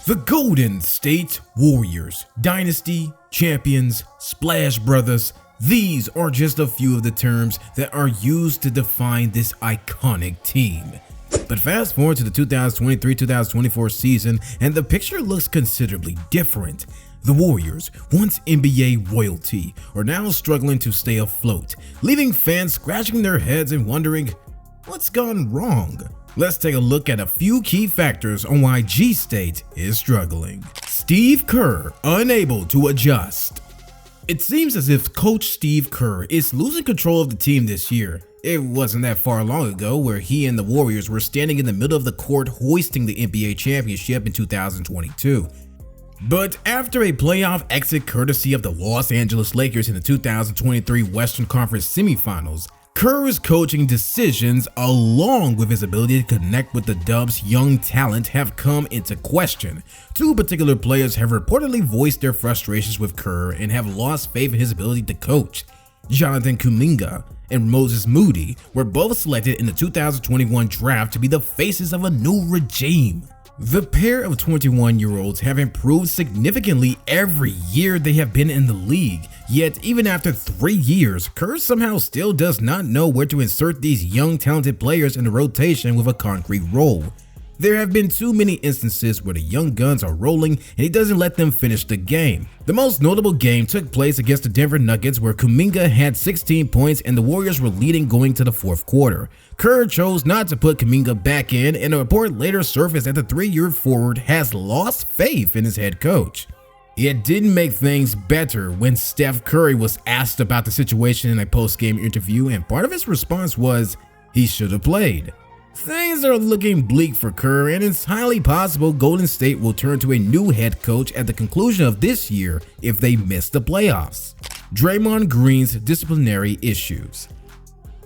The Golden State Warriors, Dynasty, Champions, Splash Brothers, these are just a few of the terms that are used to define this iconic team. But fast forward to the 2023-2024 season and the picture looks considerably different. The Warriors, once NBA royalty, are now struggling to stay afloat, leaving fans scratching their heads and wondering, what's gone wrong? Let's take a look at a few key factors on why G-State is struggling. Steve Kerr unable to adjust. It seems as if Coach Steve Kerr is losing control of the team this year. It wasn't that far long ago where he and the Warriors were standing in the middle of the court hoisting the NBA championship in 2022. But after a playoff exit courtesy of the Los Angeles Lakers in the 2023 Western Conference semifinals, Kerr's coaching decisions, along with his ability to connect with the Dubs' young talent, have come into question. Two particular players have reportedly voiced their frustrations with Kerr and have lost faith in his ability to coach. Jonathan Kuminga and Moses Moody were both selected in the 2021 draft to be the faces of a new regime. The pair of 21-year-olds have improved significantly every year they have been in the league, yet even after 3 years, Kerr somehow still does not know where to insert these young talented players in the rotation with a concrete role. There have been too many instances where the young guns are rolling and he doesn't let them finish the game. The most notable game took place against the Denver Nuggets where Kuminga had 16 points and the Warriors were leading going to the fourth quarter. Kerr chose not to put Kuminga back in, and a report later surfaced that the 3-year forward has lost faith in his head coach. It didn't make things better when Steph Curry was asked about the situation in a post-game interview, and part of his response was he should have played. Things are looking bleak for Kerr, and it's highly possible Golden State will turn to a new head coach at the conclusion of this year if they miss the playoffs. Draymond Green's disciplinary issues.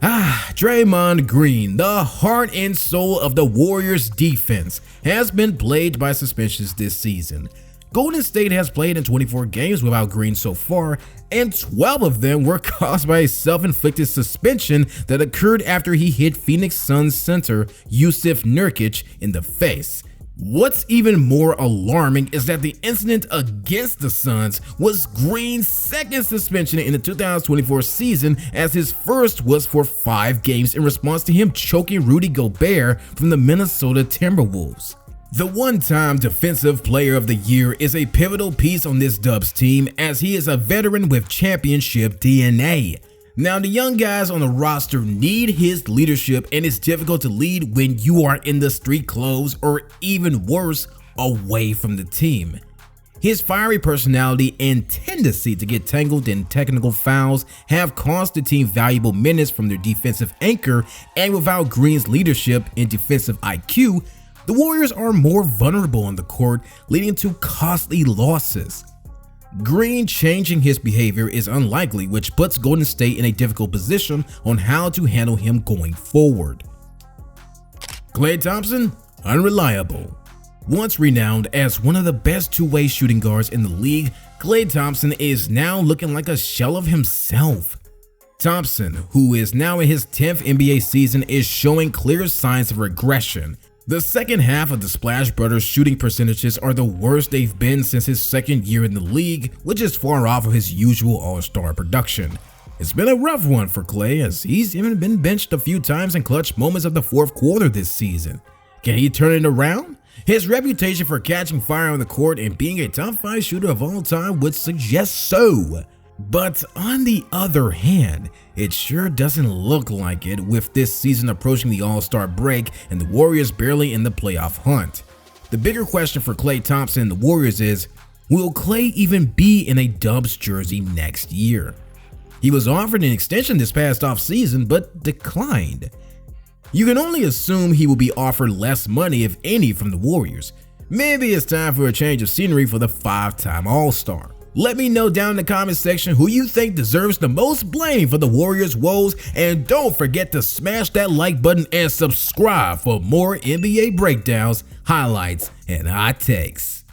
Draymond Green, the heart and soul of the Warriors defense, has been plagued by suspensions this season. Golden State has played in 24 games without Green so far, and 12 of them were caused by a self-inflicted suspension that occurred after he hit Phoenix Suns center Yusuf Nurkic in the face. What's even more alarming is that the incident against the Suns was Green's second suspension in the 2024 season, as his first was for 5 games in response to him choking Rudy Gobert from the Minnesota Timberwolves. The one-time Defensive Player of the Year is a pivotal piece on this Dubs team, as he is a veteran with championship DNA. Now, the young guys on the roster need his leadership, and it's difficult to lead when you are in the street clothes, or even worse, away from the team. His fiery personality and tendency to get tangled in technical fouls have cost the team valuable minutes from their defensive anchor, and without Green's leadership and defensive IQ, the Warriors are more vulnerable on the court, leading to costly losses. Green changing his behavior is unlikely, which puts Golden State in a difficult position on how to handle him going forward. Klay Thompson, unreliable. Once renowned as one of the best two-way shooting guards in the league, Klay Thompson is now looking like a shell of himself. Thompson, who is now in his 10th NBA season, is showing clear signs of regression. The second half of the Splash Brothers' shooting percentages are the worst they've been since his second year in the league, which is far off of his usual all-star production. It's been a rough one for Klay, as he's even been benched a few times in clutch moments of the fourth quarter this season. Can he turn it around? His reputation for catching fire on the court and being a top 5 shooter of all time would suggest so. But on the other hand, it sure doesn't look like it, with this season approaching the All-Star break and the Warriors barely in the playoff hunt. The bigger question for Klay Thompson and the Warriors is, will Klay even be in a Dubs jersey next year? He was offered an extension this past offseason but declined. You can only assume he will be offered less money, if any, from the Warriors. Maybe it's time for a change of scenery for the 5-time All-Star. Let me know down in the comment section who you think deserves the most blame for the Warriors' woes, and don't forget to smash that like button and subscribe for more NBA breakdowns, highlights, and hot takes.